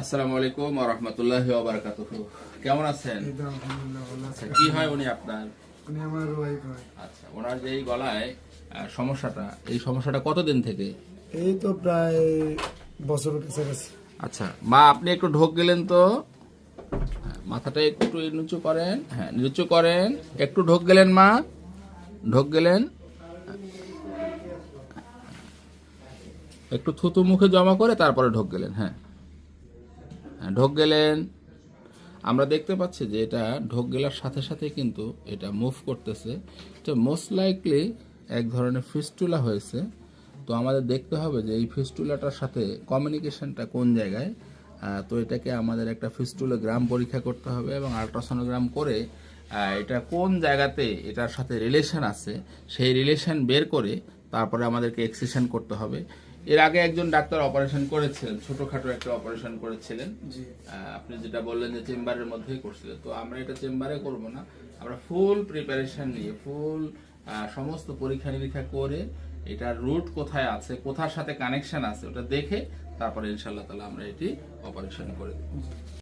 আসসালামু আলাইকুম ওয়া রাহমাতুল্লাহি ওয়া বারাকাতুহু। কেমন আছেন? এই তো আলহামদুলিল্লাহ ভালো আছি। কি হয় উনি আপনার? উনি আমার ওয়াইফ হয়। আচ্ছা, ওনার যে এই গলায় সমস্যাটা, এই সমস্যাটা কতদিন থেকে? এই তো প্রায় বছরের কাছাকাছি। আচ্ছা মা, আপনি একটু ঢোক গেলেন তো, মাথাটা একটু নিচু করেন, হ্যাঁ নিচু করেন, একটু ঢোক গেলেন মা, ঢোক গেলেন, একটু থুতু মুখে জমা করে তারপরে ঢোক গেলেন, হ্যাঁ হ্যাঁ ঢোক গেলেন। আমরা দেখতে পাচ্ছি যে এটা ঢোক গেলার সাথে সাথে কিন্তু এটা মুভ করতেছে। এটা মোস্ট লাইকলি এক ধরনের ফিস্টুলা হয়েছে। তো আমাদের দেখতে হবে যে এই ফিস্টুলাটার সাথে কমিউনিকেশনটা কোন জায়গায়। তো এটাকে আমাদের একটা ফিস্টুলোগ্রাম পরীক্ষা করতে হবে এবং আল্ট্রাসোনোগ্রাম করে এটা কোন জায়গাতে এটার সাথে রিলেশন আছে সেই রিলেশন বের করে তারপরে আমাদেরকে এক্সিশন করতে হবে। এর আগে একজন ডাক্তার অপারেশন করেছিলেন, ছোটখাটো একটা অপারেশন করেছিলেন। জি। আপনি যেটা বললেন যে চেম্বারের মধ্যেই করছিলেন, তো আমরা এটা চেম্বারে করব না, আমরা ফুল প্রিপারেশন নিয়ে ফুল সমস্ত পরীক্ষা নিরীক্ষা করে এটার রুট কোথায় আছে, কোথার সাথে কানেকশন আছে ওটা দেখে তারপরে ইনশাআল্লাহ তাআলা আমরা এটি অপারেশন করে দেব।